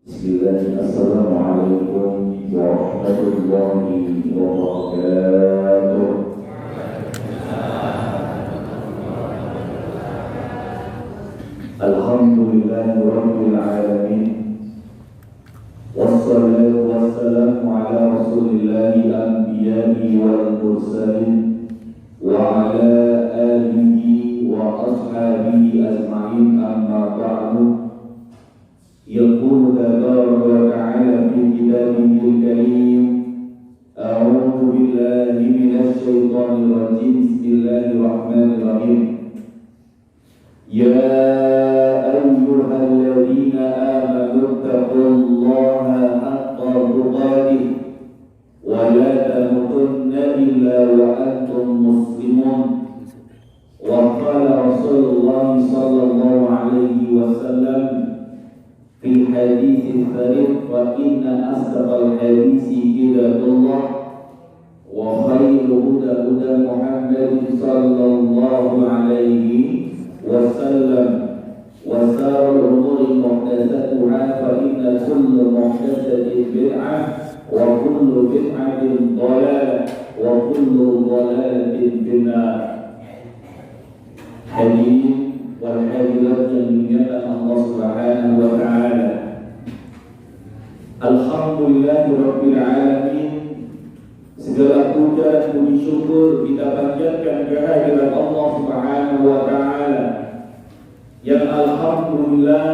Assalamualaikum warahmatullahi wabarakatuh. Alhamdulillahi rabbil alamin. Wassalatu wassalamu ala rasulillahi anbiya'i wal mursalin wa ala alihi wa ashabihi ajma'in, amma ba'du. يقول تبارك وتعالى في كتابه الكريم: أعوذ بالله من الشيطان الرجيم. بسم الله الرحمن الرحيم. يا أيها الذين آمنوا اتقوا الله حق تقاته ولا تموتن إلا وأنتم مسلمون. وقال رسول الله صلى الله عليه وسلم في حديث الفريق: فإن أصدق الحديث كتاب الله وخير هدى هدى محمد صلى الله عليه وسلم وشر الأمور محدثاتها فإن كل محدثة بدعة وكل بدعة ضلالة وكل ضلالة في النار. Hadirin wal hadirat yang dimuliakan Allah Subhanahu wa taala. Alhamdulillahirabbil alamin. Segala puja dan puji syukur kita panjatkan kehadirat Allah Subhanahu wa taala. Yang alhamdulillah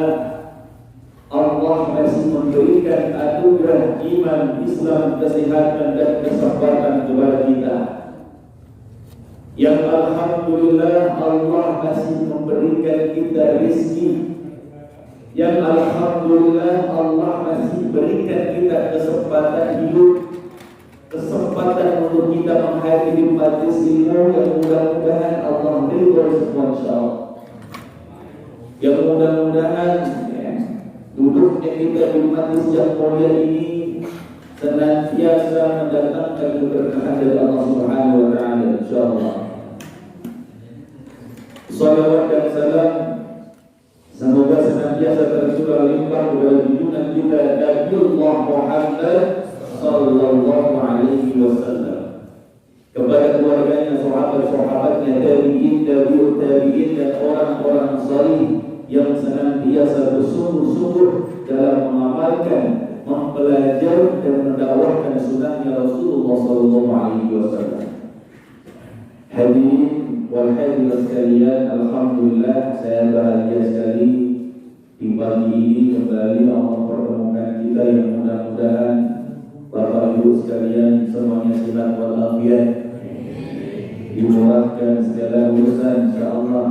Allah masih memberikan anugerah iman, Islam, kesehatan dan kesabaran kepada kita. Yang alhamdulillah Allah masih memberikan kita rezeki. Yang alhamdulillah Allah masih berikan kita kesempatan hidup, kesempatan untuk kita menghadiri majelis ilmu yang mudah-mudahan Allah ridho semua insyaallah. Yang mudah-mudahan duduknya kita di majelis yang mulia ini senantiasa mendatangkan keberkahan dari Allah Subhanahu wa taala insyaallah. Salawat dan salam semoga senantiasa tercurah limpah kepada junjungan kita Nabiullah Muhammad sallallahu alaihi wasallam, kepada keluarganya, sahabat-sahabatnya, tabi'in, tabi'ut tabi'in dan orang-orang salih yang senantiasa bersungguh-sungguh dalam mengamalkan, mempelajari dan mendakwahkan sunnahnya Rasulullah sallallahu alaihi wasallam. Hadirin wal hadirat sekalian, alhamdulillah saya bahagia sekali di pagi ini kembali Allah pertemukan kita, yang mudah-mudahan Bapak Ibu sekalian semuanya sehat walafiat, dimurahkan segala urusan insyaallah,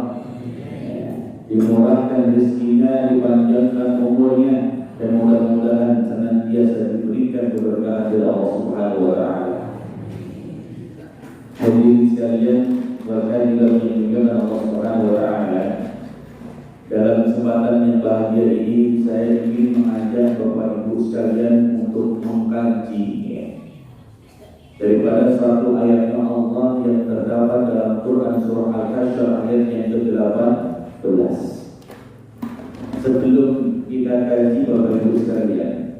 dimurahkan rezekinya, dipanjangkan umurnya, dan mudah-mudahan senantiasa diberikan keberkahan dari Allah Subhanahu wa taala. Hadirin sekalian, berkaitan dengan Allah Subhanahu wa taala, dalam kesempatan yang bahagia ini saya ingin mengajak Bapak Ibu sekalian untuk mengkaji daripada satu ayat Allah yang terdapat dalam Quran surah Al-Hasyr ayat yang ke-18. Sebelum kita kaji Bapak Ibu sekalian,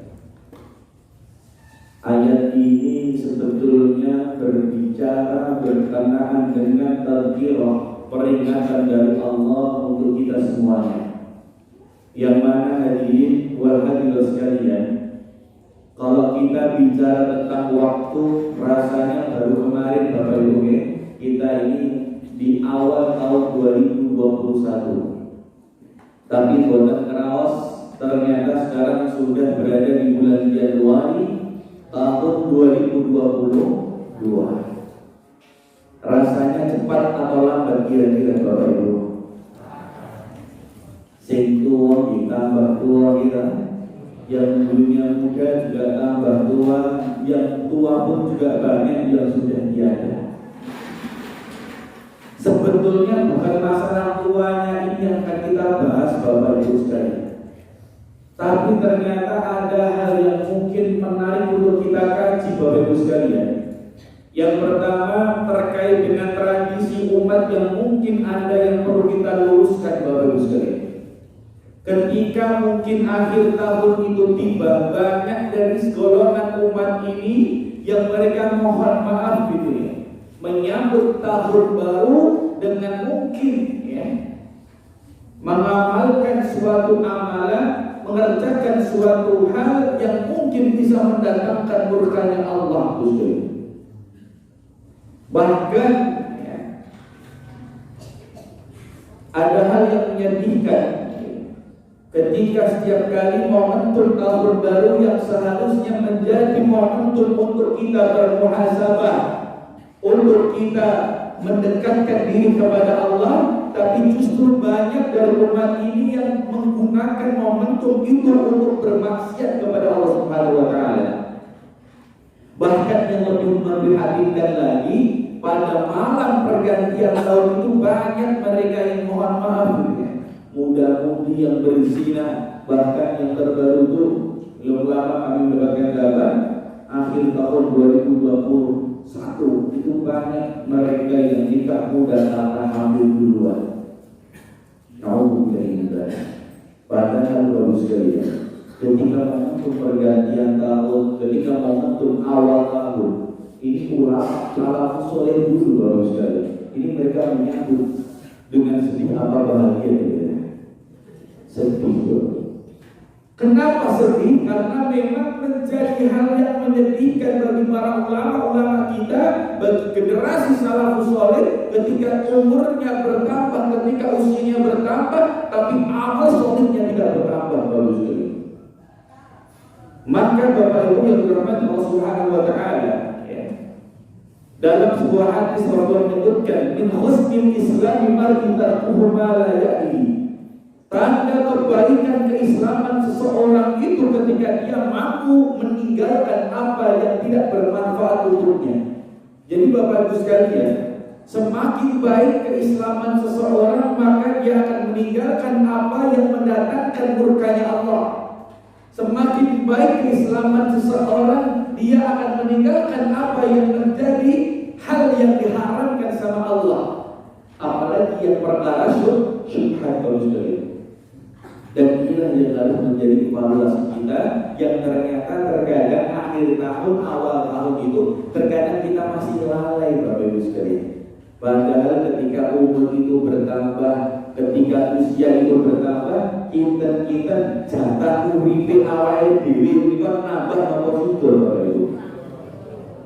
ayat ini sebetulnya berbicara berkenaan dengan tadzkirah, peringatan dari Allah untuk kita semuanya. Yang mana hadirin wal hadirat sekalian, kalau kita bicara tentang waktu, rasanya baru kemarin Bapak Ibu kita ini di awal tahun 2021. Tapi boten kraos, ternyata sekarang sudah berada di bulan Januari tahun 2022. Rasanya cepat atau lambat kira-kira Bapak Ibu? Sing tua ditambah tua kita, yang dulunya muda juga tambah tua, yang tua pun juga banyak yang sudah tiada. Sebetulnya bukan masalah tuanya ini yang akan kita bahas Bapak Ibu sekalian, tapi ternyata ada hal yang mungkin menarik untuk kita kaji Bapak Ibu sekalian. Yang pertama terkait dengan tradisi umat yang mungkin ada yang perlu kita luruskan Bapak Ibu sekalian. Ketika mungkin akhir tahun itu tiba, banyak dari golongan umat ini yang mereka mohon maaf gitu ya, menyambut tahun baru dengan mungkin ya, mengamalkan suatu amalan, mengerjakan suatu hal yang mungkin bisa mendatangkan murkanya Allah Gusti. Bahkan ya, ada hal yang menyedihkan ketika setiap kali momentum tahun baru yang seharusnya menjadi momentum untuk kita bermuhasabah, untuk kita mendekatkan diri kepada Allah, tapi justru banyak dari umat ini yang menggunakan momentum itu untuk bermaksiat kepada Allah Subhanahu wa taala. Bahkan yang lebih memprihatinkan lagi, pada malam pergantian tahun itu banyak mereka yang mohon maaf ya, muda-mudi yang berzina. Bahkan yang terbaru itu belum lama kami mendapatkan kabar, akhir tahun 2021 itu banyak mereka yang nikah muda karena hamil duluan. Nauzubillah. Padahal bagus sekali ya, ketika momentum pergantian tahun, ketika momentum awal tahun, ini ulama salafus soleh dulu bagus sekali. Ini mereka menyambut dengan sedih apa bahagia ya. Sedih. Kenapa sedih? Karena memang menjadi hal yang menyedihkan bagi para ulama-ulama kita, bagi generasi salafus soleh, ketika umurnya bertambah, ketika usianya bertambah, tapi amal solehnya tidak bertambah. Bagus sekali. Maka Bapak Ibu yang dirahmati Allah Subhanahu wa taala, ya, dalam sebuah hadis Rasul menyebutkan, min husnil islami mar'i tarkuhu ma la ya'ni. Tanda kebaikan keislaman seseorang itu ketika dia mampu meninggalkan apa yang tidak bermanfaat untuknya. Jadi Bapak Ibu sekalian, semakin baik keislaman seseorang, maka dia akan meninggalkan apa yang mendatangkan murkanya Allah. Semakin baik keislaman seseorang, dia akan meninggalkan apa yang menjadi hal yang diharamkan sama Allah. Apalagi yang perkara syubhat kalau sekalian. Dan inilah yang harus menjadi evaluasi kita, yang ternyata terkadang akhir tahun, awal tahun itu terkadang kita masih lalai Bapak Ibu sekalian. Padahal ketika umur itu bertambah, ketika usia itu bertambah, kita jatah uripe awake dhewe itu nambah apa syukur Bapak Ibu?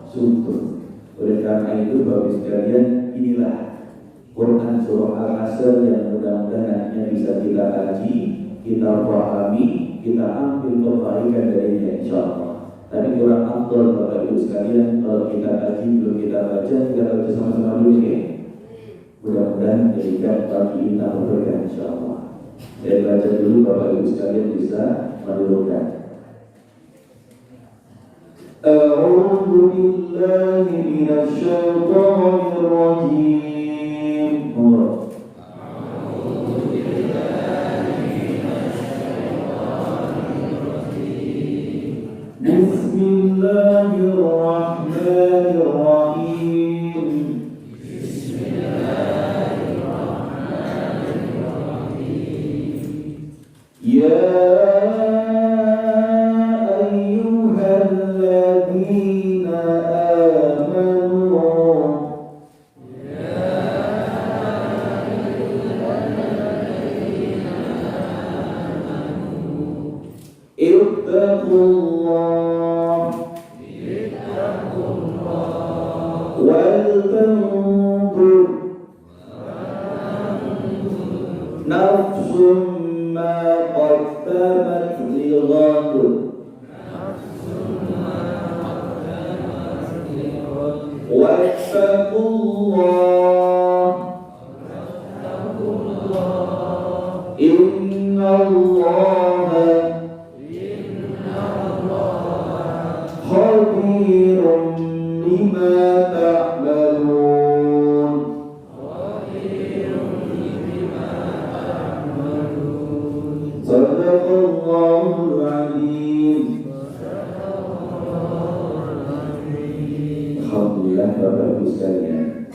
Syukur. Oleh karena itu Bapak Ibu sekalian, inilah Quran surah Al-Asr yang mudah-mudahan nantinya bisa kita kaji, kita pahami, kita ambil kebaikan darinya insyaallah. Tapi kurang afdal Bapak Ibu sekalian kalau kita kaji belum kita baca sama-sama dulu ya. Mudah-mudahan jadikan pagi kita berkah insyaallah. Saya baca dulu Bapak Ibu sekalian bisa menurunkan. A'udzu billahi minasy syaithanir rajim. Bismillahirrahmanirrahim. Ya ayyuhalladzina amanu ittaqullah wal tanzur nafsum ma qaddamat lighad wattaqullah innallaha khabirun bima ta'malun. Sadaqallahul azim. Alhamdulillah Bapak Ibu sekalian,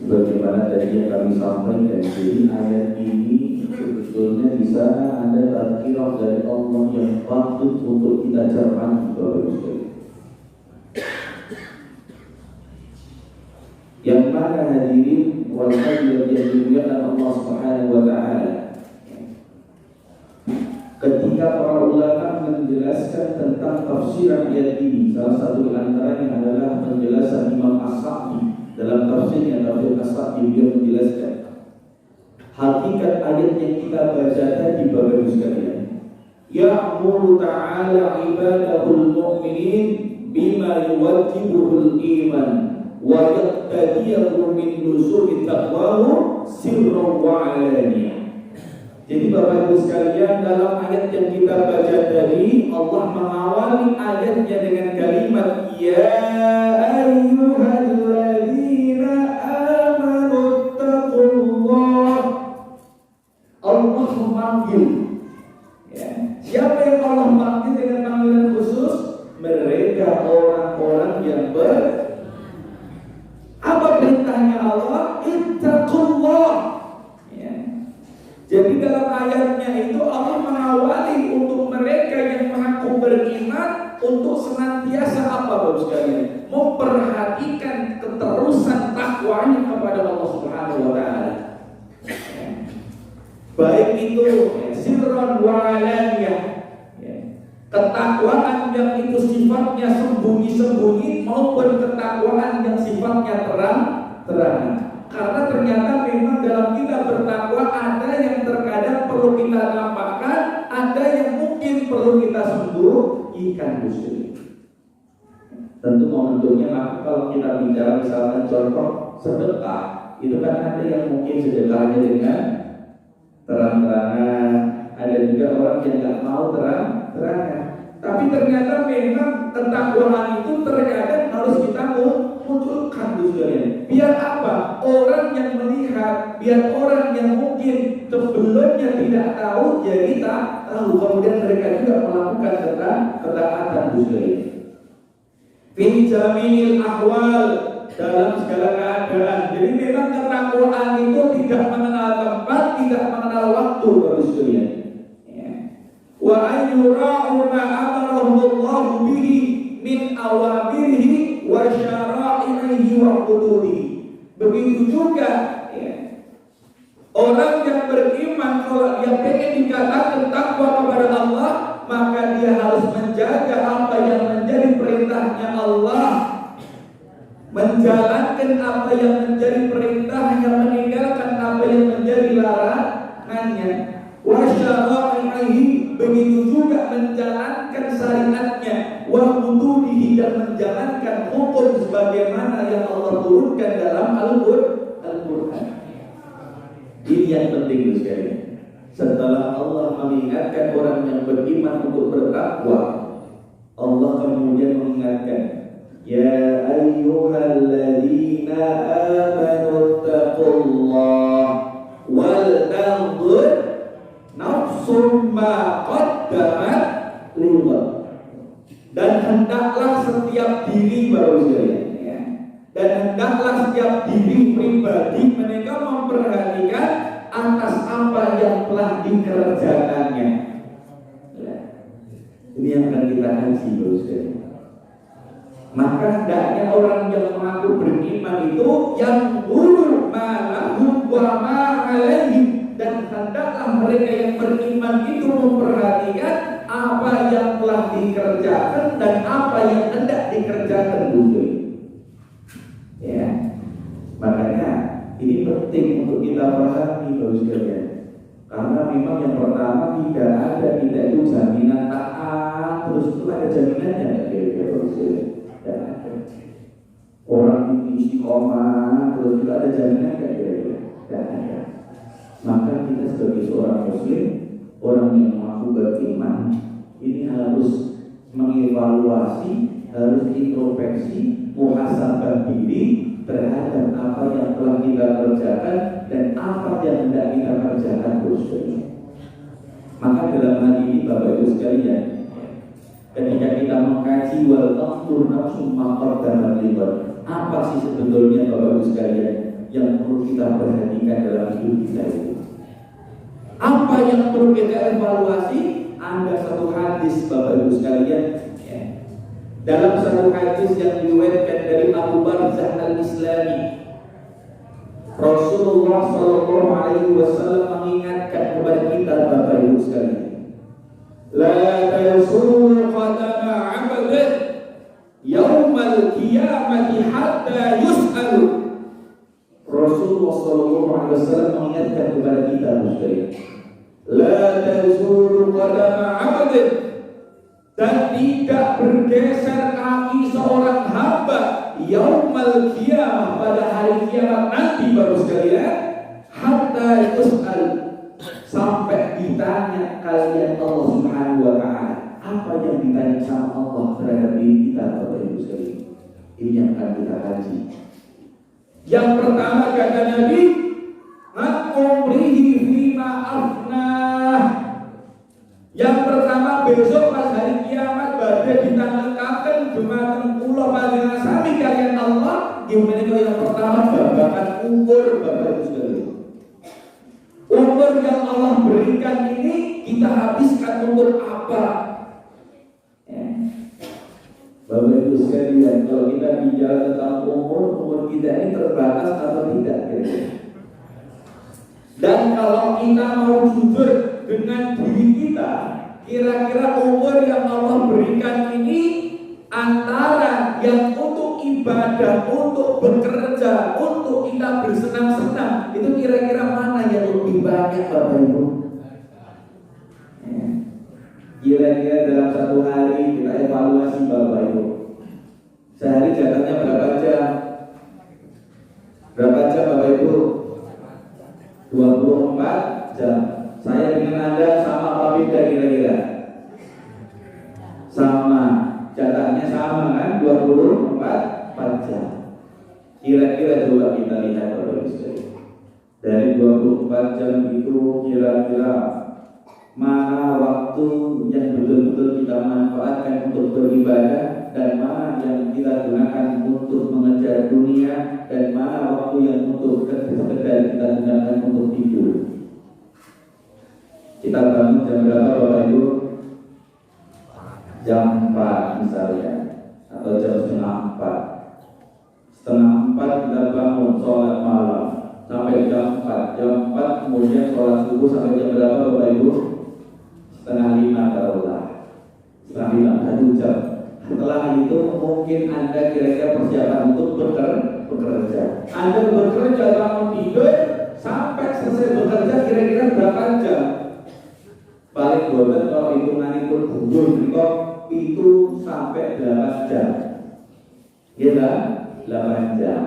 bagaimana tadi yang kami sampaikan. Jadi ayat ini sebetulnya di sana ada tazkirah dari Allah yang patut untuk kita cermati, Bapak Ibu sekalian. Yang mana hadirin wal hadirat yang dimuliakan Allah Subhanahu wa taala. Ketika para ulama menjelaskan tentang tafsiran ayat ini, salah satu di antaranya adalah penjelasan Imam As-Sa'di dalam tafsirnya, tafsir As-Sa'di, beliau menjelaskan hakikat ayat yang kita baca tadi, Bapak Ibu sekalian. Ya'muru ta'ala ibadahul mu'minin bima yuwajibuhul iman wa yaqtadiyahu min nuzuli taqwahu sirran wa alaniyah. Jadi Bapak Ibu sekalian, dalam ayat yang kita baca tadi, Allah mengawali ayatnya dengan kalimat ya ayyuhalladzina amanu taqullah. Allah memanggil, ya. Siapa yang Allah panggil dengan panggilan khusus? Mereka orang-orang yang apa perintahnya Allah? Ittaqullah. Jadi dalam ayatnya itu Allah mengawali untuk mereka yang mengaku beriman untuk senantiasa apa Bapak sekalian? Memperhatikan keterusan takwanya kepada Allah Subhanahu wa taala. Baik itu sirran wa alaniyah. Ketakwaan yang itu sifatnya sembunyi-sembunyi maupun ketakwaan yang sifatnya terang-terangan. Karena ternyata memang dalam kita bertakwa ada yang terkadang perlu kita nampakkan, ada yang mungkin perlu kita sembunyikan musuh. Tentu momentumnya kalau kita bicara misalkan contoh sedekah, itu kan ada yang mungkin sedekahnya dengan terang-terangan, ada juga orang yang nggak mau terang-terangan. Tapi ternyata memang ketakwaan itu terkadang harus kita munculkan sekalian. Biar apa? Orang yang melihat, biar orang yang mungkin sebelumnya tidak tahu jadi tak tahu, kemudian mereka juga melakukan ketaatan sekalian. Fi jamil ahwal, dalam segala keadaan. Jadi memang ketakwaan itu tidak mengenal tempat, tidak mengenal waktu, Bapak sekalian. Wa ayyura'u ma amarahullahu bihi min awamirihi wa syara'ihi wa hududihi. Begitu juga orang yang beriman, kalau dia pengen dikatakan takwa kepada Allah, maka dia harus menjaga apa yang menjadi perintahnya Allah, menjalankan apa yang menjadi perintahnya, meninggalkan apa yang menjadi larangannya. Wa syara'ihi, begitu juga menjalankan syariatnya, wa hududihi, dan menjalankan hukum sebagaimana yang Allah turunkan dalam Al-Quran. Ini yang penting sekali. Setelah Allah mengingatkan orang yang beriman untuk bertakwa, Allah kemudian mengingatkan, ya ayyuhalladzina amanu taqullah wal tanzur nafsum ma qaddamat lighad. Dan hendaklah setiap diri baru saja, ya. Dan hendaklah setiap diri pribadi mereka memperhatikan atas apa yang telah dikerjakannya. Ya. Ini yang akan kita kaji baru saja. Maka hendaknya orang yang mengaku beriman itu yang guru malahum wa ma'alaihim, dan hendaklah mereka yang beriman itu memperhatikan apa yang telah dikerjakan dan apa yang hendak dikerjakan dulu. Ya, makanya ini penting untuk kita pahami Bapak sekalian. Karena memang yang pertama tidak ada kita itu jaminan taat, terus itu ada jaminannya nggak kira-kira Bapak sekalian? Tidak ada. Orang ini istiqomah, terus juga ada jaminan nggak kira-kira? Tidak ada. Maka kita sebagai seorang muslim, orang yang mengaku beriman, ini harus mengevaluasi, harus introspeksi, muhasabah diri terhadap apa yang telah kita kerjakan dan apa yang hendak kita kerjakan terus. Maka dalam hal ini Bapak Ibu sekalian, ketika kita mengkaji wal taqtur nafsum ma qaddamat lighad, apa sih sebetulnya Bapak Ibu sekalian yang perlu kita perhatikan dalam hidup kita itu? Apa yang perlu kita evaluasi? Ada satu hadis Bapak Ibu sekalian, ya. Dalam satu hadis yang diriwayatkan dari Abu Barzah Al-Islami, Rasulullah Shallallahu Alaihi Wasallam mengingatkan kepada kita Bapak Ibu sekalian, la tazulu qadama 'abdin yaumal qiyamati hatta yus'al. Rasulullah Shallallahu Alaihi Wasallam mengingatkan kepada kita sekalian, la tazulu qadama 'abdin, dan tidak bergeser kaki seorang hamba yaumal qiyamah, pada hari kiamat nanti baru sekalian, hatta yus'al, sampai ditanya kalian Allah Subhanahu wa taala. Apa yang ditanya sama Allah terhadap diri kita Bapak Ibu sekalian? Ini yang akan kita kaji. Yang pertama kata Nabi, an umrihi fima afnah. Yang pertama, besok pas hari kiamat badhe ditangkapkan dumateng kula panjenengan sami kalian Allah. Gimana kalau yang pertama babakan umur Bapak Ibu sekalian. Umur yang Allah berikan ini kita habiskan untuk apa? Ya. Bapak Ibu sekalian, kalau kita bicara tentang umur kita ini terbatas atau tidak kira-kira? Dan kalau kita mau jujur dengan diri kita, kira-kira umur yang Allah berikan ini antara yang untuk ibadah, untuk bekerja, untuk kita bersenang-senang, itu kira-kira mana yang lebih banyak Bapak Ibu? Kira-kira dalam satu hari kita evaluasi Bapak Ibu, sehari jatahnya berapa jam? Berapa jam Bapak Ibu? 24 jam. Saya dengan Anda sama apa beda kira-kira? Sama, jatahnya sama kan? 24 jam. Kira-kira coba kita lihat Bapak Ibu sekalian. Dari 24 jam itu kira-kira mana waktu yang betul-betul kita manfaatkan untuk beribadah, dan mana yang kita gunakan untuk mengejar dunia, dan mana waktu yang untuk sekedar kita gunakan untuk tidur. Kita bangun jam berapa Bapak Ibu? Jam 4 misalnya, atau jam setengah 4. Setengah 4 kita bangun sholat malam sampai jam 4. Jam 4 kemudian sholat subuh sampai jam berapa Bapak Ibu? Setengah 5 taruhlah. Setengah 5, 1 jam. Setelah itu mungkin Anda kira-kira persiapan untuk bekerja. Anda bekerja bangun tidur sampai selesai bekerja kira-kira berapa jam? Paling 12 kalau hitungan itu mundur itu sampai 8 jam. Iya, 8 jam.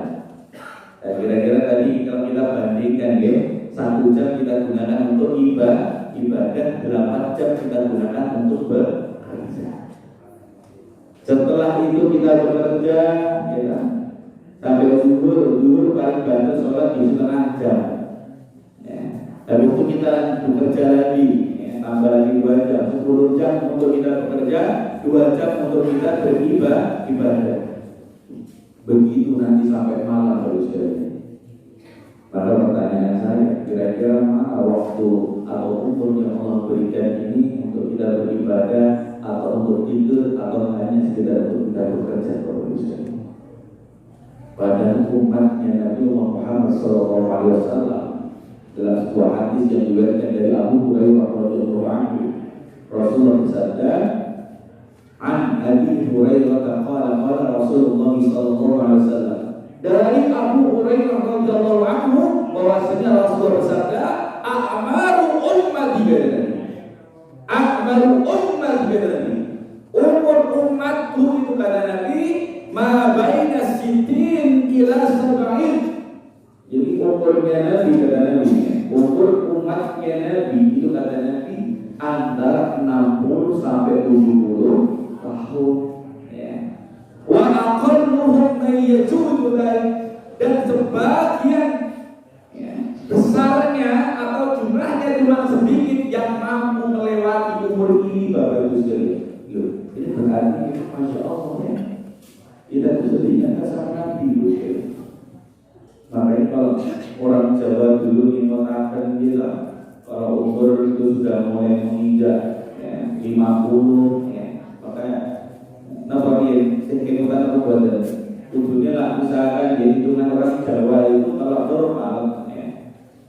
Nah, kira-kira tadi kalau kita bandingkan ya, 1 jam kita gunakan untuk ibadah, 8 jam kita gunakan untuk bekerja. Setelah itu kita bekerja, ya, sampai zuhur paling bantu sholat di setengah jam. Ya. Habis itu kita bekerja lagi, ya, tambah lagi 2 jam, 10 jam untuk kita bekerja, 2 jam untuk kita beribadah. Begitu nanti sampai malam harus sekali. Maka pertanyaan saya, kira-kira mana waktu atau umur yang Allah berikan ini untuk kita beribadah, atau untuk tidur, atau hanya sekedar untuk kita bekerja? Padahal umatnya Nabi Muhammad SAW, dalam sebuah hadis yang diriwayatkan dari Abu Hurairah radhiyallahu anhu, Rasulullah bersabda, an Abi Hurairah qala Rasulullah sallallahu alaihi wasallam, dari Abu Hurairah radhiyallahu anhu bahwasanya Rasulullah bersabda, a'maru ummati bidani, a'maru ummati bidani, umur umatku itu kata Nabi, ma baina sitin ila sab'in. Jadi umurnya Nabi kata Nabi, umur umatnya Nabi itu kata Nabi antara 60 sampai 70 tahun. Wa aqalluhum man yajudu dan sebagian besarnya atau jumlahnya cuma sedikit yang mampu melewati umur ini Bapak Ibu sekalian. Ini berarti Masya Allah ya, kita itu sedihnya sama Nabi. Makanya kalau orang Jawa dulu mengatakan gila, kalau umur itu sudah mulai menginjak ya, 50 ya, makanya kenapa dia sekitar aku buat tujuannya lah misalkan jadi hitungan orang Jawa itu kalau normal ya,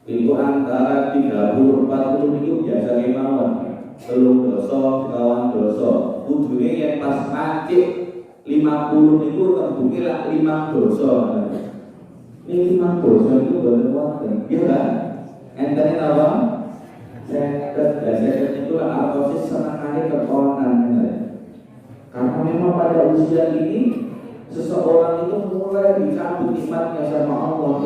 itu antara 30-40 itu biasa kemauan telung doso, kawan doso tujuannya yang pas macet 50 itu terbukti lah 5 doso. Ini 5 doso itu buatan waktu ya kan? Entahnya apa? Seket itu lah artosis senangnya keponan ya. Karena memang pada usia ini seseorang itu mulai dicabut nikmatnya sama Allah.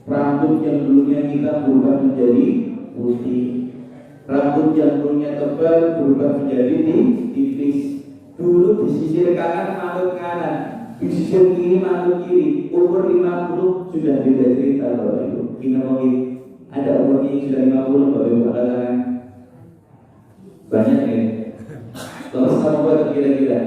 Rambut yang dulunya kita berubah menjadi putih, rambut yang dulunya tebal berubah menjadi tipis. Dulu di sisir kanan manut kanan, di sisir kiri manut kiri. Umur 50 sudah beda cerita Bapak Ibu. Kita mungkin ada umurnya yang sudah 50 Bapak Ibu angkat banyak ya. Terus sama buat kira-kira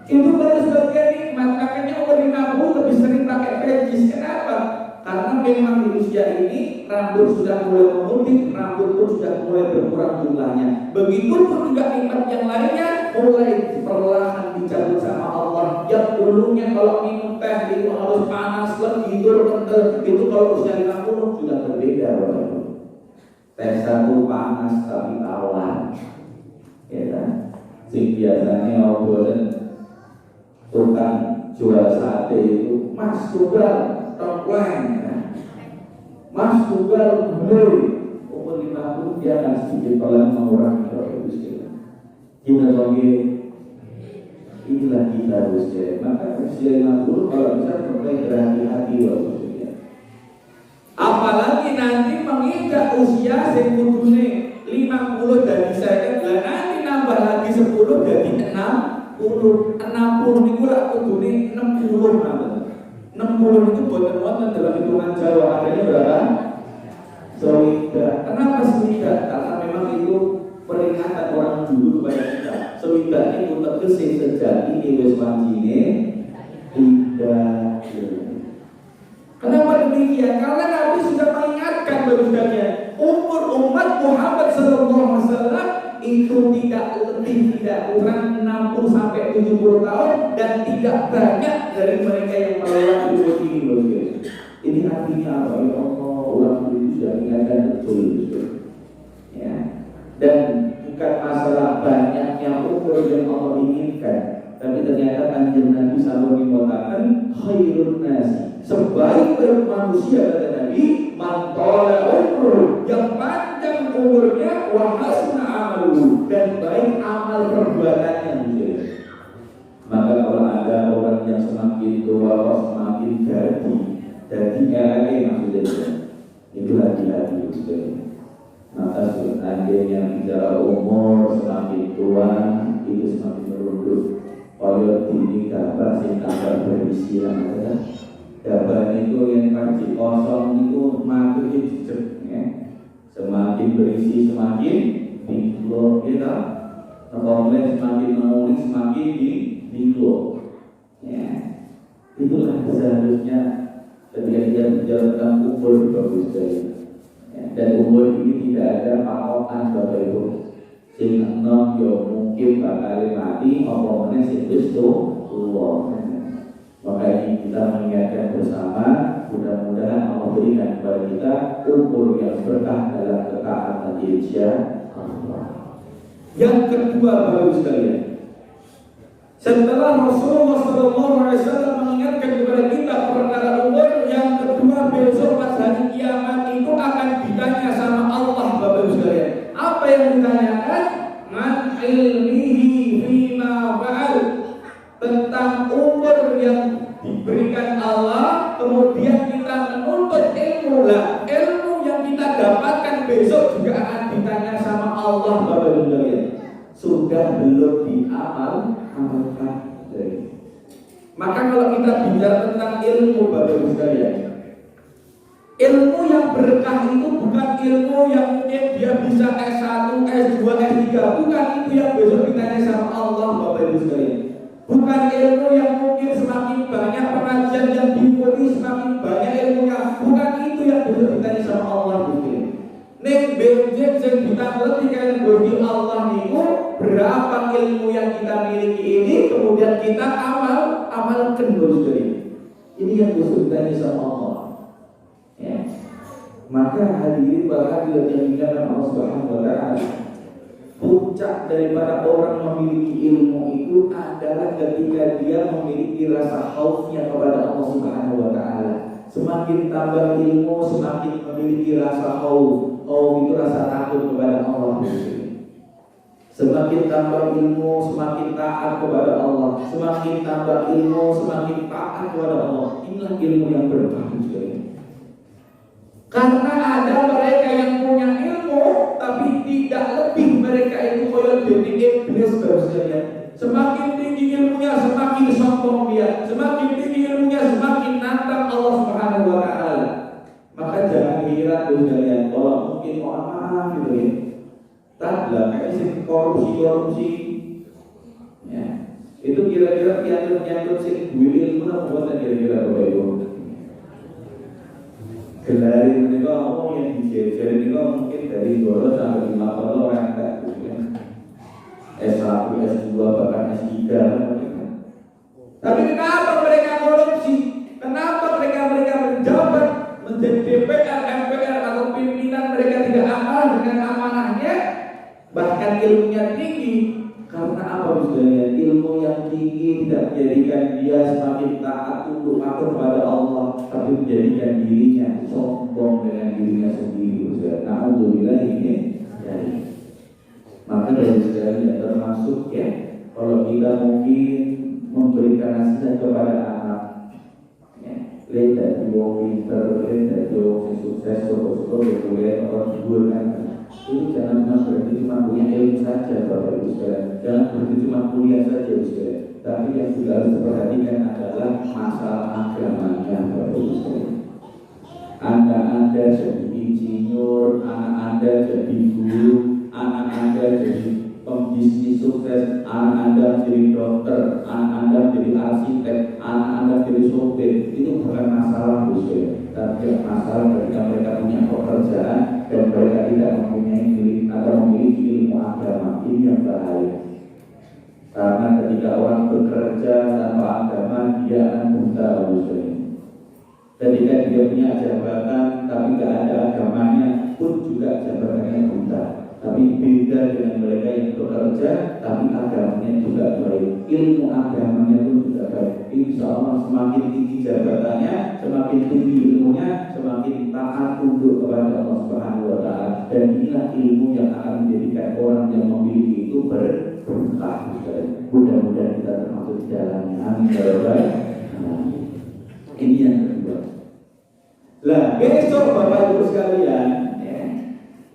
itu pada sebagian nikmat, makanya umur 50 lebih sering pakai pejis. Kenapa? Karena memang di usia ini rambut sudah mulai memutih, rambut pun sudah mulai berkurang jumlahnya. Begitupun juga nikmat yang lainnya mulai perlahan dicabut sama Allah. Yang dulunya kalau minum teh itu harus panas, tidur kental, itu kalau usia 50 sudah berbeda Bapak. Teh satu panas tapi tawar, ya kan? Sing biasanya obrolan tukang jual sate itu Mas tunggal topeng ya. Mas tunggal beli umur 50 dia akan sedikit pelan mengurangi produksi. Kita lagi inilah kita usia. Maka usia 50 kalau bisa mulai berhati-hati waktu. Apalagi nanti menginjak usia sekudune 50 dari saya dan nanti nambah lagi 10 jadi 60 itu lah kudune 60 namanya. 60 itu buatan dalam hitungan Jawa adanya berapa? Sewida. Kenapa sewida? Karena memang itu peringatan orang dulu kepada kita. Sewida itu tegese sejati ini wis wancine tidak. Kenapa demikian? Karena Nabi sudah mengingatkan bahwasanya umur umat Muhammad SAW itu tidak lebih tidak kurang 60 sampai 70 tahun dan tidak banyak dari mereka yang melewati umur ini. Ini artinya apa? Ya Allah, ulang itu sudah ingatkan betul. Ya. Dan bukan masalah banyaknya umur yang Allah inginkan, tapi ternyata Kanjeng Nabi selalu mengatakan khairun nasi, sebaik-baik manusia kata Nabi, man tala umur, yang panjang umurnya wa hasuna amalu, dan baik amal perbuatannya. Maka kalau ada orang yang semakin tua semakin jadi lagi maksudnya itu hati-hati maka seandainya bicara umur semakin tua itu semakin merunduk. Kalau ini kabar sing kabar berisi yang ada kabar itu yang kaji kosong itu makin jejak ya. Semakin berisi semakin bingung kita komplain semakin menulis semakin bingung ya. Itulah seharusnya ketika dia bicara tentang umur bagus dari ya. Dan umur ini tidak ada patokan Bapak Ibu sing enom yo mungkin bakal mati apa meneh sing wis tuwa. Maka ini kita mengingatkan bersama, mudah-mudahan Allah berikan kepada kita umur yang berkah dalam ketaatan Allah. Yang kedua bagus sekalian, setelah Rasulullah SAW mengingatkan kepada kita perkara umur, yang kedua besok pas hari kiamat itu akan ditanya sama Allah Bapak Ibu sekalian. Apa yang ditanyakan? Man ilmihi fima fa'al, tentang umur yang diberikan Allah, kemudian kita menuntut ilmu lah. Ilmu yang kita dapatkan besok juga akan ditanya sama Allah Bapak Ibu sekalian. Sudah belum diamalkan. Maka kalau kita bicara tentang ilmu Bapak Ibu sekalian, ilmu yang berkah itu bukan ilmu yang mungkin dia bisa S1, S2, S3, bukan itu yang besok ditanya sama Allah Bapak Ibu sekalian. Bukan ilmu yang mungkin semakin banyak pengajian yang diikuti semakin banyak ilmunya, bukan timbang lebih kalian Gusti Allah niku berapa ilmu yang kita miliki ini kemudian kita amalkan Gusti. Ini yang Gusti tanya sama Allah. Ya. Maka hadirin bahagia yang dimuliakan Allah Subhanahu wa taala. Puncak daripada orang memiliki ilmu itu adalah ketika dia memiliki rasa khaufnya kepada Allah Subhanahu wa taala. Semakin tambah ilmu, semakin memiliki rasa khauf. Khauf itu rasa takut kepada Allah. Semakin tambah ilmu, semakin taat kepada Allah. Semakin tambah ilmu, semakin taat kepada Allah. Inilah ilmu yang berbahagia. Karena ada mereka yang punya ilmu tapi tidak lebih mereka itu koyot jadi iblis bahwasanya. Semakin tinggi ilmunya semakin sombong dia, semakin tinggi ilmunya semakin nantang Allah Subhanahu wa taala. Maka jangan kira kalian kalau mungkin maaf gitu ya. Tadlah kayak si korupsi ya. Itu kira-kira nyantut sing duwe ilmu apa buatan kira-kira Bapak Ibu. Gelari menika apa yang dijejer menika mungkin dari 2 sampai 5 tahun orang tak S1, S2 bahkan S3 Tapi kenapa mereka korupsi? Kenapa mereka menjabat menjadi DPR, MPR atau pimpinan mereka tidak amal dengan amanahnya? Bahkan ilmunya tinggi. Karena apa misalnya? Ilmu yang tinggi tidak menjadikan dia semakin taat untuk kepada Allah, tapi menjadikan dirinya sombong dengan dirinya sendiri. Alhamdulillah ini. Maka dari sejarah termasuk ya, kalau kita mungkin memberikan nasihat kepada anak, ya, lihat dari wong pinter, lihat dari wong sukses, syukur boleh orang subur kan. Itu jangan berarti cuma punya ilmu saja Bapak Ibu sekalian. Jangan berarti cuma kuliah saja sekalian. Tapi yang juga harus diperhatikan adalah masalah agamanya Bapak Ibu sekalian. Anak Anda jadi insinyur, anak Anda jadi guru, anak Anda jadi pembisnis sukses, anak Anda jadi dokter, anak Anda jadi arsitek, anak Anda jadi sopir. Itu bukan masalah sekalian. Tapi masalah ketika mereka punya pekerjaan dan mereka tidak mempunyai atau memiliki ilmu agama, ini yang bahaya. Karena ketika orang bekerja tanpa agama, dia akan buta usulnya. Ketika dia punya jabatan tapi tidak ada agamanya pun juga jabatannya buta. Tapi beda dengan mereka yang bekerja tapi agamanya juga baik, ilmu agamanya pun juga baik. Insya Allah semakin tinggi jabatannya, semakin tinggi ilmunya, semakin taat tunduk kepada Allah Subhanahu wa taala. Dan inilah ilmu yang akan menjadikan orang yang memiliki itu berkah. Mudah-mudahan kita termasuk di dalamnya. Amin ya rabbal alamin. Ini yang kedua. Lah besok Bapak Ibu sekalian,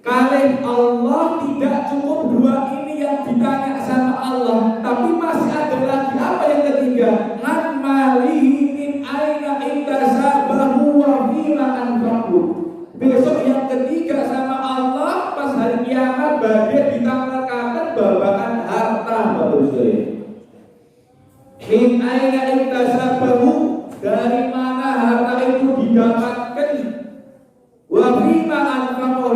kalih Allah tidak cukup 2 ini yang ditanya sama Allah, tapi masih ada lagi apa yang ketiga? An malihi min aina intasabahu wa fima anfaqu. Besok yang ketiga sama Allah pas hari kiamat badai ditanggalkan babakan harta Bapak sekalian. Min aina intasabahu, dari mana harta itu didapatkan? Wa fima anfaqu,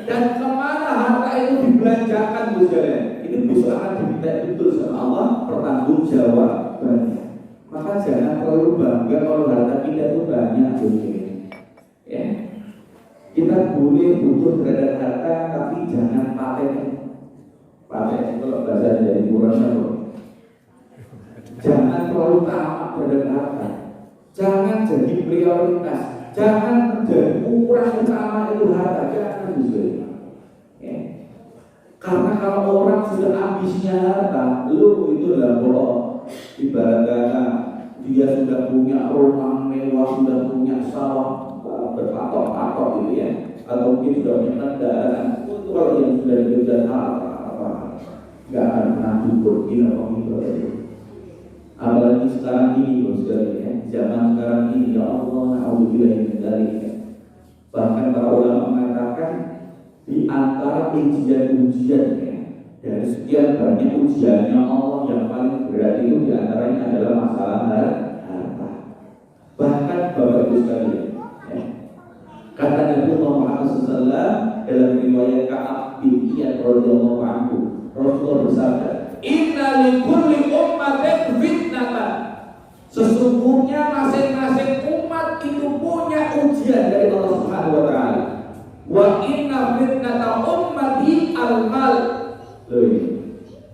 dan kemana harta itu dibelanjakan saudara. Ini besok akan diminta betul sama Allah pertanggungjawabannya. Maka jangan terlalu bangga kalau harta kita itu banyak saudara. Ya. Kita boleh butuh terhadap harta tapi jangan paten kalau bahasa dari Quran. Jangan terlalu tamak terhadap harta. Jangan jadi prioritas. Jangan menjadi ukuran utama itu harta. Jangan juga. Ya. Karena kalau orang sudah ambisnya harta, lu itu lah kalau ibarat kata dia sudah punya rumah mewah, sudah punya sawah berpatok-patok gitu ya, atau mungkin sudah punya kendaraan. Itu kalau yang sudah dikejar apa nggak akan pernah cukup gitu. Apalagi sekarang ini ya, zaman sekarang ini ya Allah, alhamdulillah min dzalik. Bahkan para ulama mengatakan di antara ujian-ujian ya, dari sekian banyak ujiannya Allah yang paling berat itu di antaranya adalah masalah harta. Bahkan Bapak Ibu sekalian, ya, kata Nabi Muhammad SAW dalam riwayat Ka'ab bin Sesungguhnya masing-masing umat itu punya ujian dari Allah Subhanahu wa taala. Wa inna fitnata ummati al-mal.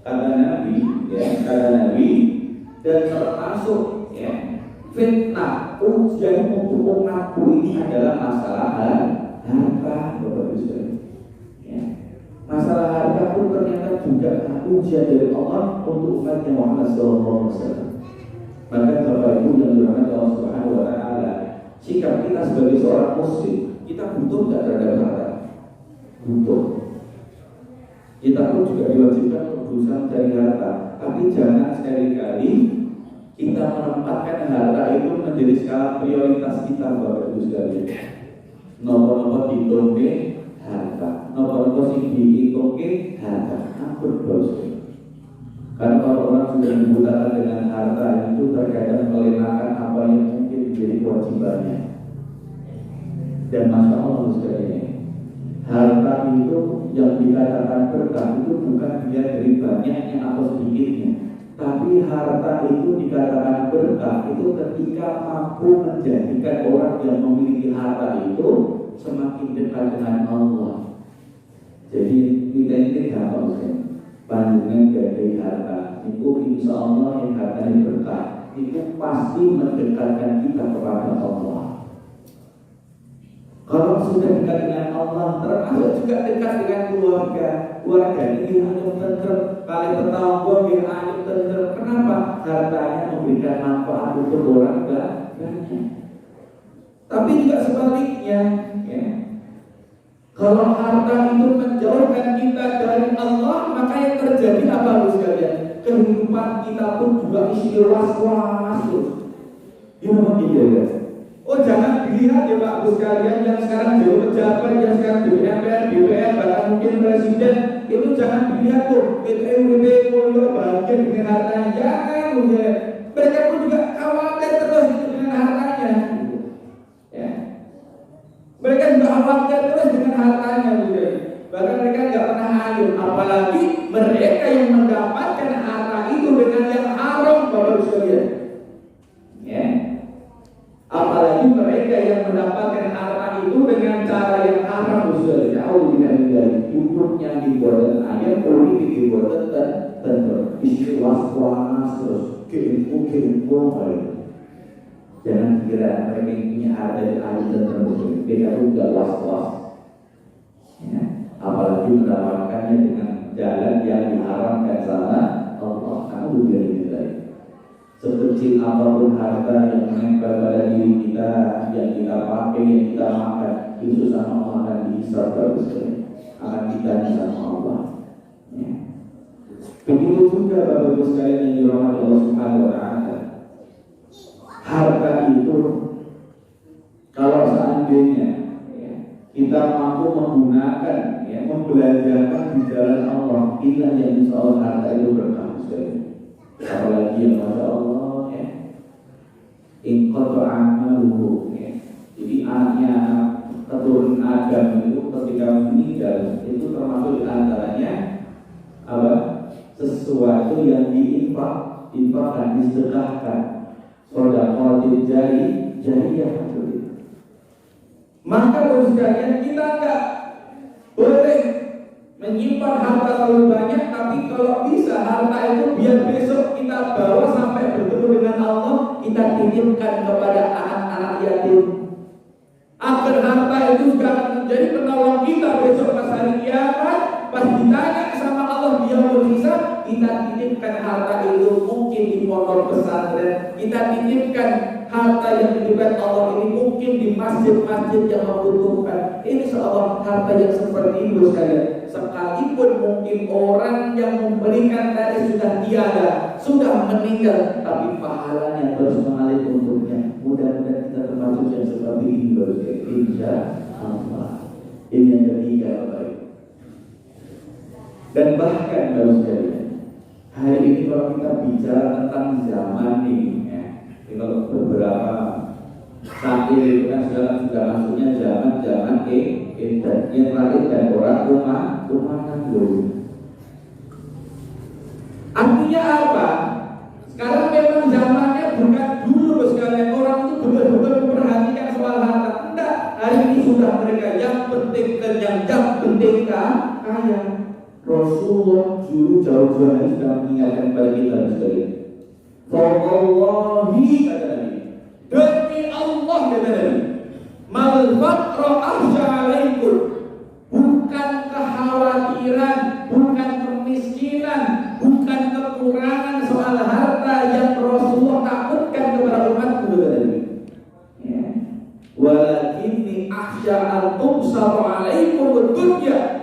Kata Nabi, dan termasuk fitnah ujian untuk umatku ini adalah masalah harta, Bapak Ibu. Masalah harta pun ternyata juga ujian dari Allah untuk umatnya Muhammad SAW. Maka Bapak Ibu yang dirahmati Allah Subhanahu wa taala, sikap kita sebagai seorang muslim, kita butuh enggak terhadap harta? Butuh. Kita pun juga diwajibkan untuk berusaha mencari harta, tapi jangan sekali-kali kita menempatkan harta itu menjadi skala prioritas kita, Bapak Ibu sekalian. Nopo-nopo ditunggu harta, nopo-nopo sing diitungke harta, ampun bos. Karena kalau orang sudah dibutakan dengan harta itu terkadang melenakan apa yang mungkin menjadi kewajibannya. Dan masya Allah sekalian, harta itu yang dikatakan berkah itu bukan dia dari banyaknya atau sedikitnya, tapi harta itu dikatakan berkah itu ketika mampu menjadikan orang yang memiliki harta itu semakin dekat dengan Allah. Jadi kita ini gampang sekali. Pandangan dari harta itu insya Allah yang hartanya berkah itu pasti mendekatkan kita kepada Allah. Kalau sudah dekat dengan Allah, termasuk juga dekat dengan keluarga ini hanya tenter kali tetangga yang hanya tenter. Kenapa? Hartanya memberikan manfaat untuk orang banyak. Tapi juga sebaliknya, kalau harta itu menjauhkan kita dari Allah, maka yang terjadi apa harus sekalian? Kehidupan kita pun juga isi was-was. Gimana ya? Oh jangan dilihat ya Pak Ibu sekalian yang sekarang jadi pejabat, yang sekarang jadi MPR, DPR, bahkan mungkin presiden, itu jangan dilihat tuh PTU, bahagia dengan hartanya. Jangan, mereka pun juga khawatir terus dengan hartanya. Mereka juga khawatir terus dengan hartanya, bahkan mereka nggak pernah adil. Apalagi mereka yang mendapatkan harta itu dengan yang haram, Bapak sekalian. Apalagi mereka yang mendapatkan harta itu dengan cara yang haram, sekalian. Jauh dari hidupnya dibuat ayam, politik dibuat tentu, isi was-was terus, kirim. Jangan kira mereka yang punya harta dan ahli tertentu, mereka juga was-was. Apalagi mendapatkannya dengan jalan yang diharamkan sama Allah. Kamu juga dinilai. Sekecil apapun harta yang menempel pada diri kita, yang kita pakai, yang kita makan, itu sama Allah akan dihisab bagus sekali. Akan ditanya sama Allah. Begitu juga Bapak Ibu sekalian yang dirahmati Allah Subhanahu wa taala. Harta itu kalau seandainya kita mampu menggunakan, membelanjakan di jalan Allah, kita yang insya Allah harta itu berkah sekali. Apalagi yang masya Allah, ingkoto amaluhu. Jadi anaknya keturunan Adam itu ketika meninggal itu termasuk diantaranya apa? Sesuatu yang diinfakkan, disedekahkan. Sedekah jariyah. Maka bagi sekalian kita enggak boleh menyimpan harta terlalu banyak, tapi kalau bisa harta itu biar besok kita bawa sampai bertemu dengan Allah, kita titipkan kepada anak-anak yatim. Agar harta itu juga akan menjadi penolong kita besok pas hari kiamat, pas ditanya sama Allah dia berhisab, kita titipkan harta itu mungkin di pondok pesantren, kita titipkan harta yang diberikan Allah ini mungkin di masjid-masjid yang membutuhkan. Insya Allah harta yang seperti itu sekalian, sekalipun mungkin orang yang memberikan tadi sudah tiada, sudah meninggal, tapi pahalanya terus mengalir untuknya. Mudah-mudahan kita termasuk yang seperti ini baru sekali. Insya Allah. Ini yang ketiga, baik. Dan bahkan baru sekalian, hari ini kalau kita bicara tentang zaman ini, kalau beberapa saat ini kan sekarang sudah masuknya zaman internet yang lahir dan orang rumahan dulu. Artinya apa? Sekarang memang zamannya bukan Rasulullah sudah mengingatkan kepada kita sekalian. Wallahi kata Nabi, demi Allah kata Nabi, mal faqra akhsha alaikum, bukan kekhawatiran, bukan kemiskinan, bukan kekurangan soal harta yang Rasulullah takutkan kepada umatku kata Nabi. Ya. Walakinni akhsha an tubsara alaikum dunya.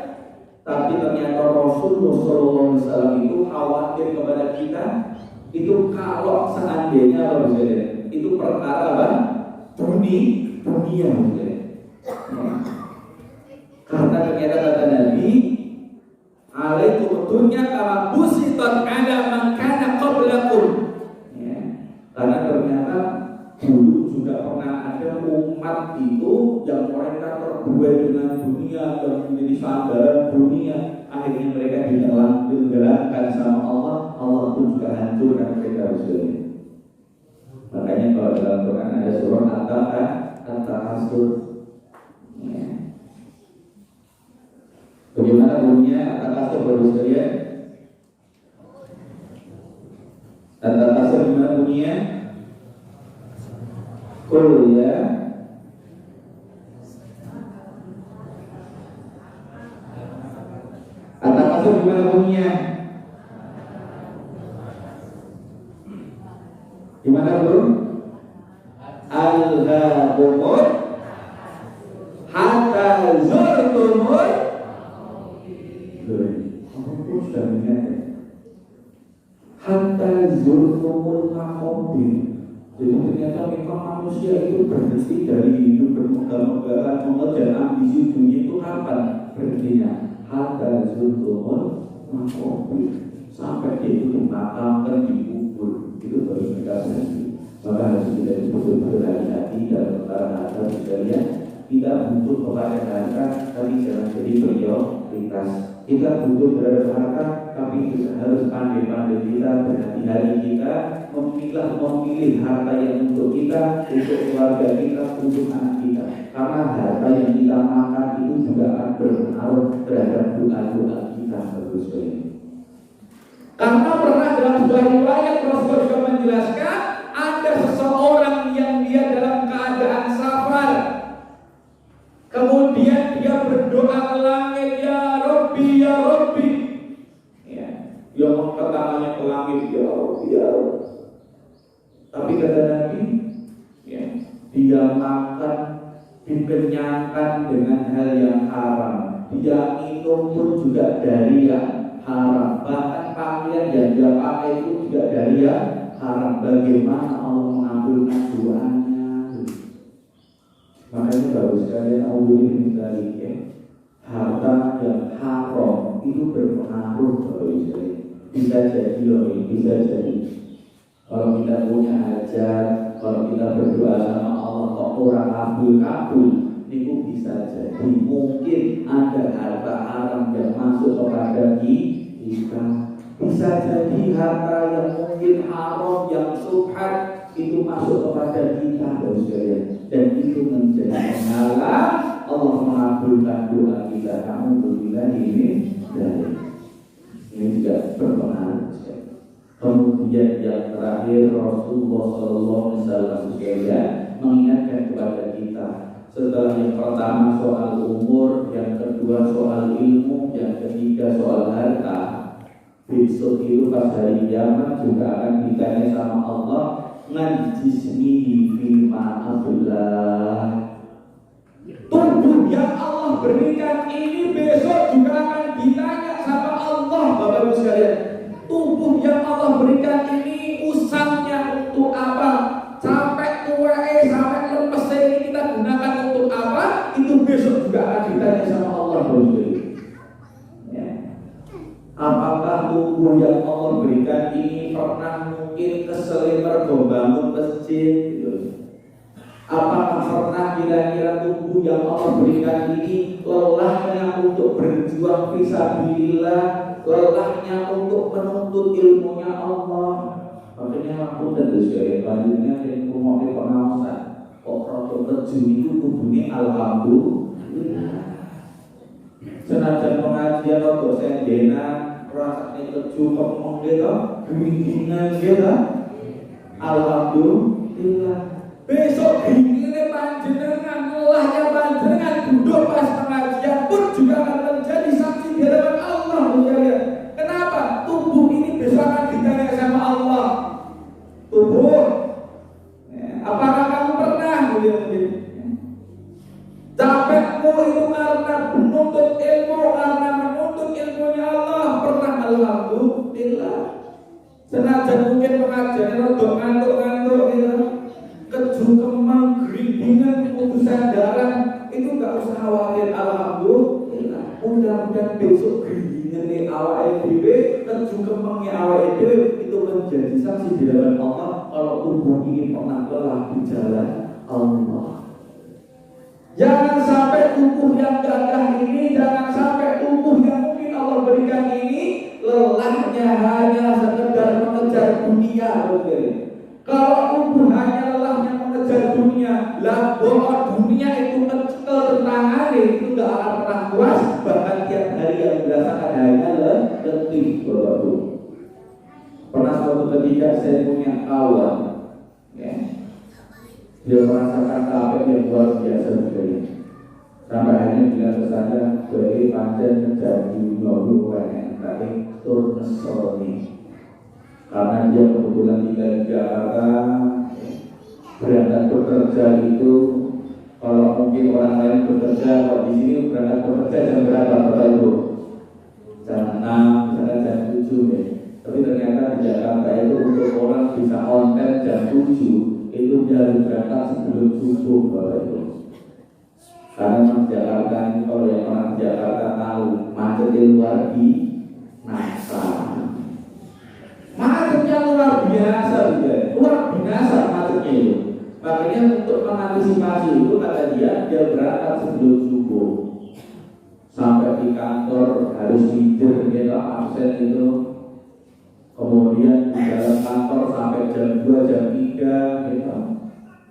Tapi ternyata Rasulullah SAW itu khawatir kepada kita itu kalau seandainya itu perkara apa? Dunia ya. Karena ternyata kata Nabi, alaikum dunya kama busitat ala man kana qablakum. Ya. Karena ternyata dulu juga pernah ada umat itu yang mereka terbuai dengan dunia dan menjadi sandaran dunia, akhirnya mereka ditenggelamkan sama Allah. Allah pun juga hancurkan mereka sekalian. Makanya kalau dalam Quran ada surah At-Takasur. Ya. Bagaimana bunyinya At-Takasur baru sekalian? At-Takasur gimana bunyinya? Qul ya At-Takasur gimana bunyinya? Gimana bro? Al-Ghabumur hatta zurtumul. Aku sudah mengingatkan hatta zurtumul maqabir. Jadi ternyata memang manusia itu berhenti dari hidup bermegah-megahan, mengejar ambisi dunia itu kapan berhentinya? Hatta zurtumul maqabir, sampai dia itu dimakamkan, dikubur, itu baru mereka berhenti. Maka harus kita betul-betul hati-hati dalam perkara harta sekalian. Kita butuh kepada harta, tapi jangan jadi prioritas. Kita butuh terhadap harta, tapi kita harus pandai-pandai kita, berhati-hati kita memilih harta yang untuk kita, untuk keluarga kita, untuk anak kita. Karena harta yang kita makan itu juga akan berpengaruh terhadap doa-doa kita. Bagus sekali. Karena pernah dalam sebuah riwayat Rasulullah juga menjelaskan ada seseorang yang dia dalam keadaan safar, kemudian dia berdoa ke langit, ya Rabbi, ya Rabbi. Ya, dia mengangkat tangannya ke langit, ya Rabbi, ya Rabbi. Tapi kata Nabi, ya, dia makan dikenyangkan dengan hal yang haram. Dia minum pun juga dari yang haram. Bahkan pakaian yang dia pakai itu juga dari yang haram. Bagaimana Allah mengabulkan doanya? Makanya bagus sekalian audioin dari harta yang haram itu berpengaruh bagus sekalian. Bisa jadi loh, bisa jadi. Kalau kita punya hajat, kalau kita berdoa sama Allah kok orang kabul, itu bisa jadi mungkin ada harta haram yang masuk kepada kita. Bisa jadi harta yang mungkin haram, yang subhat itu masuk kepada kita, bagus sekalian. Dan itu menjadi penghalang Allah mengabulkan doa kita. Kamu berilah ini dari ini juga berpengaruh. Kemudian yang terakhir Rasulullah SAW mengingatkan kepada kita. Setelah yang pertama soal umur, yang kedua soal ilmu, yang ketiga soal harta. Besok itu pas hari kiamat juga akan ditanya sama Allah, ngan jismihi fima abullah. Tubuh yang Allah berikan ini besok juga akan ditanya sama Allah, Bapak-Ibu sekalian. Tubuh yang Allah berikan ini usangnya untuk apa? Sampai tuae, sampai lemes ini kita gunakan untuk apa? Itu besok juga akan ditanya sama Allah, Bapak-Ibu sekalian. Ya. Apakah tubuh yang Allah berikan ini pernah mungkin keselimar membangun masjid? Apakah pernah kira-kira tubuh yang Allah berikan ini lelahnya untuk berjuang fisabilillah, lelahnya untuk menuntut ilmunya Allah? Makanya aku tentu sekali selanjutnya yang rumah pengawasan kok rotok terjun itu tubuhnya alhamdulillah. Senajan pengajian rotok sendena, rasane kecukup gitu, geringan gitu. Alhamdulillah. Besok geringan panjenengan, lelahnya panjenengan duduk pas pengajian pun juga akan menjadi saksi di hadapan Allah. Kenapa? Tubuh ini besok akan ditanya sama Allah. Tubuh, apakah kamu pernah capekmu itu karena menuntut ilmu, karena menuntut ilmunya Allah, pernah? Alhamdulillah. Senajan mungkin pengajian rodok ngantuk-ngantuk kejungkemang, geringan, putusan darah, itu gak usah khawatir. Alhamdulillah. Mudah-mudahan besok geringan awake dhewe, kejungkemangnya awake dhewe itu menjadi saksi di hadapan Allah kalau tubuh ini pernah lelah di jalan Allah. Jangan sampai tubuh yang gagah ini, jangan sampai tubuh yang mungkin Allah berikan ini lelahnya hanya sekedar mengejar dunia. Kalau tubuh hanya lelahnya mengejar dunia, lah bahwa dunia itu ketenangan itu gak akan pernah puas, bahkan tiap hari yang dirasakan hanya letih. Pernah suatu ketika saya punya kawan, dia merasakan capek yang luar biasa sekali. Sampai akhirnya bilang ke saya, sebagai pancen menjadi nolu yang tadi tur nesoni. Karena dia kebetulan tinggal di Jakarta, berangkat bekerja itu, kalau mungkin orang lain bekerja, kalau di sini berangkat bekerja jam berapa Bapak Ibu? Jam 6, misalnya jam 7 ya. Tapi ternyata di Jakarta itu untuk orang bisa on time jam 7 itu dia harus berangkat sebelum subuh Bapak Ibu. Karena orang Jakarta ini, kalau yang orang Jakarta tahu macetnya luar biasa. Macetnya luar biasa juga, luar biasa macetnya itu. Makanya untuk mengantisipasi itu kata dia berangkat sebelum subuh. Sampai di kantor harus tidur gitu, absen itu. Kemudian di dalam kantor sampai jam 2, jam 3 gitu.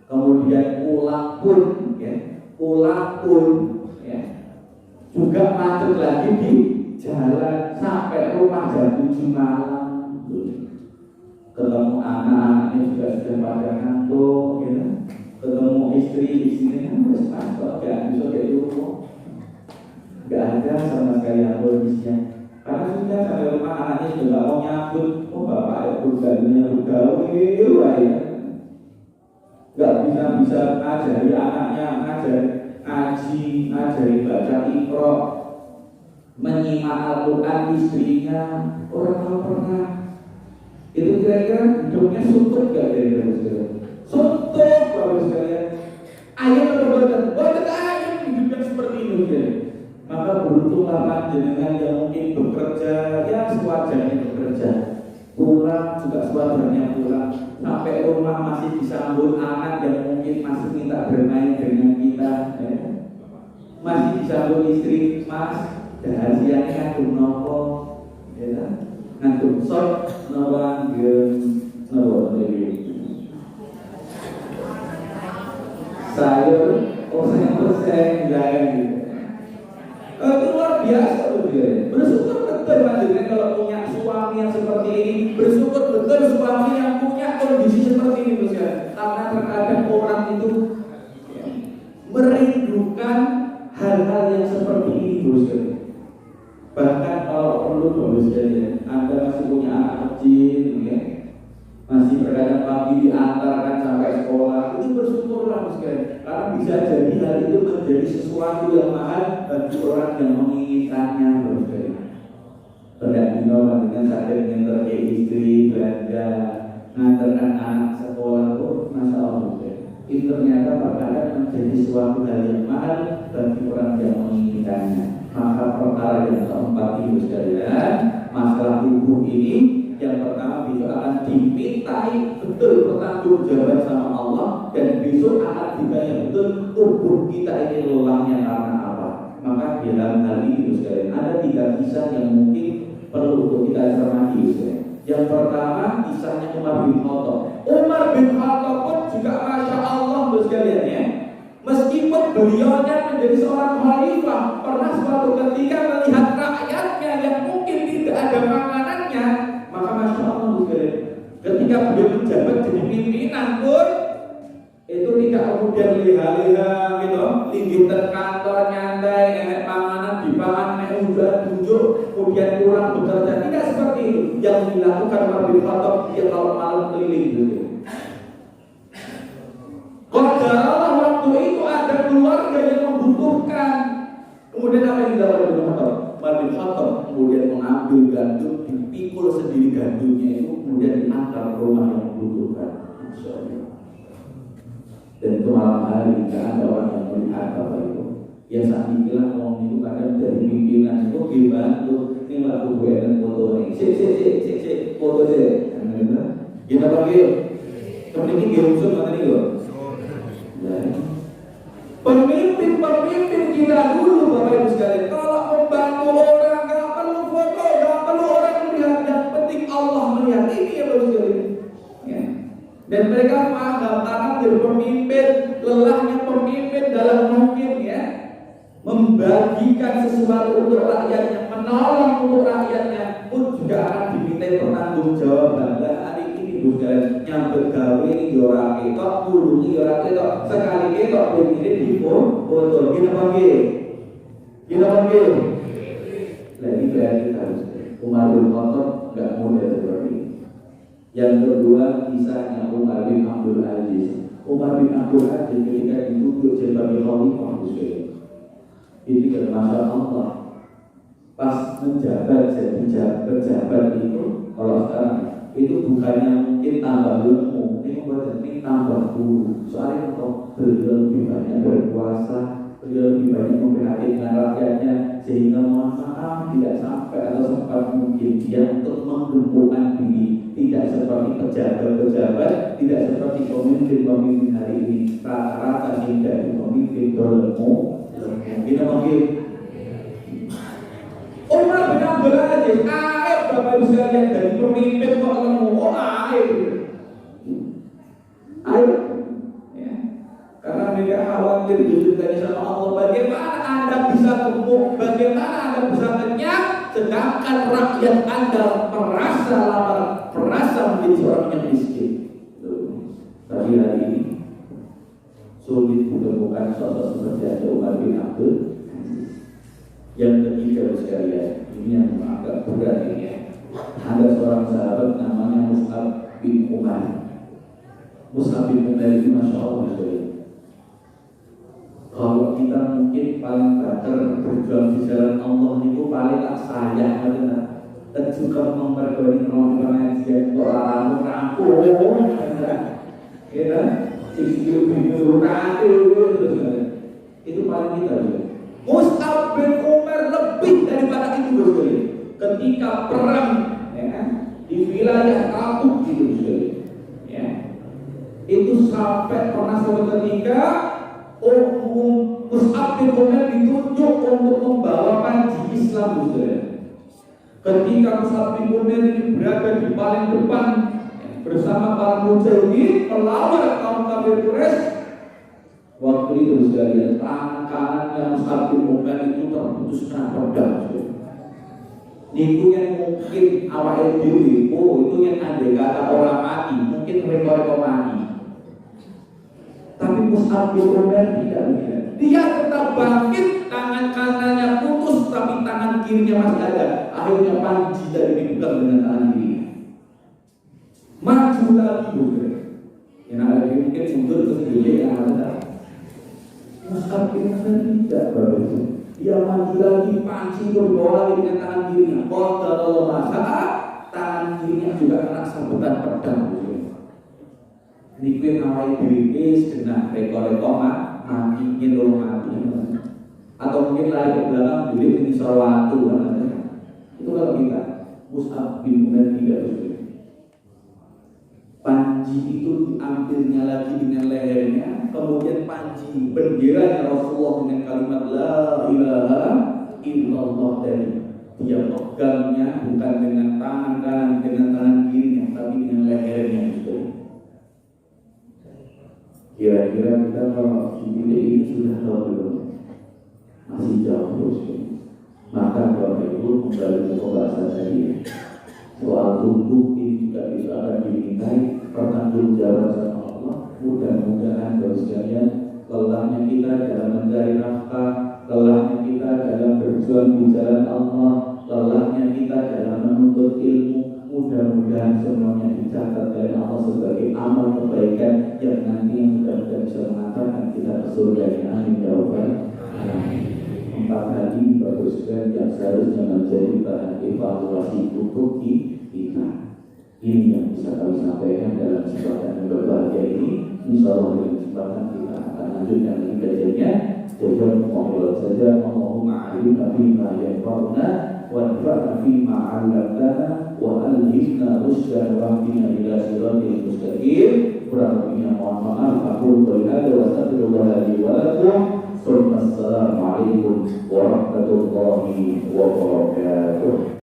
Kemudian pulang pun juga macet lagi di jalan sampai rumah jam 7 malam. Ketemu anak-anaknya juga sudah pada ngantuk gitu. Ketemu istrinya harus pasok, gak bisa kayak dulu. Gak ada sama sekali yang kondisinya. Karena sudah sampai rumah anaknya sudah gak mau nyambut. Oh bapak ya bergaulnya ya. Gak bisa ngajari anaknya, ngajari ngaji, ngajari baca Iqra, menyimak Al-Quran istrinya. Orang kalau pernah itu kira-kira hidupnya suntuk gak kira-kira? Suntuk bagus sekalian. Ayat berbuatan ayat hidupnya seperti itu ya. Maka beruntunglah panjenengan yang mungkin bekerja ya sewajarnya bekerja, pulang juga sewajarnya pulang, sampai rumah masih disambut anak yang mungkin masih minta bermain dengan kita ya. Masih disambut istri, mas rahasianya kan nopo ya, ngantuk sok nawan nawa sayur oseng jalan gitu. Itu luar biasa loh dia. Bersyukur betul panjenengan kalau punya suami yang seperti ini. Bersyukur betul suami yang punya kondisi seperti ini bos ya. Karena terkadang orang itu merindukan hal-hal yang seperti ini bos ya. Bahkan kalau perlu bos ya, Anda masih punya anak kecil ya, masih terkadang pagi diantarkan sampai sekolah, itu bersyukurlah bos ya. Karena bisa jadi hal itu menjadi sesuatu yang mahal bagi orang yang menginginkannya bos ya. Dengan sadar ngantar ke istri belanja, ngantarkan anak sekolah pun masya Allah ya. Itu ternyata bakalan menjadi suatu hal yang mahal bagi orang yang menginginkannya. Maka perkara yang keempat itu sekalian, masalah tubuh ini yang pertama besok akan dimintai betul pertanggungjawaban sama Allah, dan besok akan ditanya betul tubuh kita ini lelahnya karena apa. Maka dalam hal ini sekalian ada 3 kisah yang mungkin perlu untuk kita cermati sekalian. Yang pertama kisahnya Umar bin Khattab. Umar bin Khattab pun juga masya Allah sekalian ya. Meskipun beliaunya menjadi seorang khalifah, pernah suatu ketika melihat rakyatnya yang mungkin tidak ada ada makanannya, maka masya Allah ketika beliau menjabat jadi pimpinan pun itu tidak kemudian leha-leha gitu, linggih kantor nyantai, enak panganan dipangan, enak udah duduk, kemudian pulang bekerja. Tidak seperti itu yang dilakukan Umar bin Khattab yang kalau malam keliling gitu. Qadarullah waktu itu ada keluarga yang membutuhkan. Kemudian apa yang dilakukan Umar bin Khattab? Umar bin Khattab kemudian mengambil gandum, dipikul sendiri gandumnya itu, kemudian diantar ke rumah yang membutuhkan. Dan itu malam hari tidak ada orang yang melihat apa itu. Ya saat dibilang orang itu kadang dari pimpinan itu gimana tuh ini lagu gue dan foto ini. Sik foto sih. Kita panggil. Kemudian dia usul mana nih loh. Pemimpin kita dulu Bapak Ibu sekalian. Kalau membantu orang nggak perlu foto, nggak perlu orang melihat. Yang penting Allah melihat. Ini ya Bapak Ibu sekalian. Dan mereka paham karena menjadi pemimpin, lelahnya pemimpin dalam mungkin ya membagikan sesuatu untuk rakyatnya, menolong untuk rakyatnya pun juga akan diminta pertanggungjawaban. Dan hari ini bukan nyambut gawe ini orang ketok, pulungi orang ketok, sekali ketok begini di foto. Kita panggil. Lagi berarti harus Umar bin Khattab nggak mudah seperti ini. Yang kedua kisahnya Umar bin Abdul Aziz. Umar bin Abdul Aziz ketika ditunjuk sebagai khalifah Muslim, ini kan masya Allah pas menjabat jadi pejabat itu, kalau sekarang itu bukannya mungkin tambah ilmu, ini tambah guru. Soalnya kalau beliau lebih banyak berpuasa, beliau lebih banyak memperhatikan rakyatnya, sehingga mohon maaf tidak sampai atau sempat mungkin dia untuk mengumpulkan diri. Tidak seperti pejabat-pejabat, tidak seperti pemimpin hari ini. Rata-rata tidak pemimpin dolemu. Kita panggil Umar bin Abdul Aziz. Aib Bapak Ibu sekalian, dari pemimpin kok lemu. Aib. Ya. Karena mereka khawatir disukai sama Allah. Bagaimana Anda bisa gemuk? Bagaimana Anda bisa kenyang? Sedangkan rakyat Anda merasa lapar, merasa menjadi seorang yang miskin. Tapi hari ini sulit ditemukan sosok seperti Umar bin Abdul Aziz. Yang ketiga sekalian, ini yang agak berat ini ya. Ada seorang sahabat namanya Mus'ab bin Umar. Mus'ab bin Umar itu masya Allah sekalian. Kalau kita mungkin paling better berjuang di jalan Allah itu paling tak sayang karena dan juga memperbaiki orang yang orang rampung, kita video itu paling kita juga. Mus'ab bin Umar lebih daripada itu sekali. Ketika perang, ya kan, di wilayah Tabuk itu sekali, ya, itu sampai pernah suatu ketika Mus'ab bin Umar ditunjuk untuk membawa panji Islam saudara. Ketika Mus'ab bin Umar ini berada di paling depan bersama para mujahidin melawan kaum kafir Quraisy, waktu itu sekalian tangan kanannya Mus'ab bin Umar itu terputuskan pedang. Niku yang mungkin awal diri, itu yang andai kata orang mati, mungkin mereka mati. Tapi Mus'ab bin Umar tidak begitu. Dia tetap bangkit, tangan kanannya putus, tapi tangan kirinya masih ada. Akhirnya panji dari dipegang dengan tangan kiri. Maju lagi bukan? Yang ada mungkin mundur ke sendiri yang ada. Mus'ab bin Umar tidak begitu. Dia maju lagi, panji itu dibawa lagi dengan tangan kirinya. Kalau masalah, tangan kirinya juga kena sabetan pedang. Niku awal diri kena rekor-rekor mati ingin mati, atau mungkin lari ke belakang diri ini salawatu itu kalau kita Mus'ab bin Umar tidak begitu. Panji itu diambilnya lagi dengan lehernya, kemudian panji bendera Rasulullah dengan kalimat la ilaha illallah, dari dia pegangnya bukan dengan tangan kanan, dengan tangan kirinya, tapi dengan lehernya. Kira-kira kita kalau ini sudah tahu belum? Masih jauh terus. Maka Bapak Ibu kembali ke pembahasan tadi, soal tunduk ini juga bisa akan dimintai pertanggungjawaban sama Allah. Mudah-mudahan Bapak sekalian, lelahnya kita dalam mencari nafkah, lelahnya kita dalam berjuang di jalan Allah, lelahnya kita dalam menuntut ilmu, mudah-mudahan semuanya dicatat oleh Allah sebagai amal kebaikan yang nanti mudah-mudahan bisa mengantarkan kita ke surga. Amin ya rabbal alamin. 4 hal ini bagus sekali yang seharusnya menjadi bahan evaluasi untuk kita. Ini yang bisa kami sampaikan dalam kesempatan yang berbahagia ini. Insya Allah dengan kesempatan kita akan lanjutkan lagi belajarnya. Jadi mohon saja Allahumma alimna bima yanfa'una wanfa'na bima 'allamtana wa alhimna rusydan wahdina ila siratal mustaqim. Kurang lebihnya mohon maaf. Aku berkata wassalamualaikum li wa lakum. Assalamualaikum warahmatullahi wabarakatuh.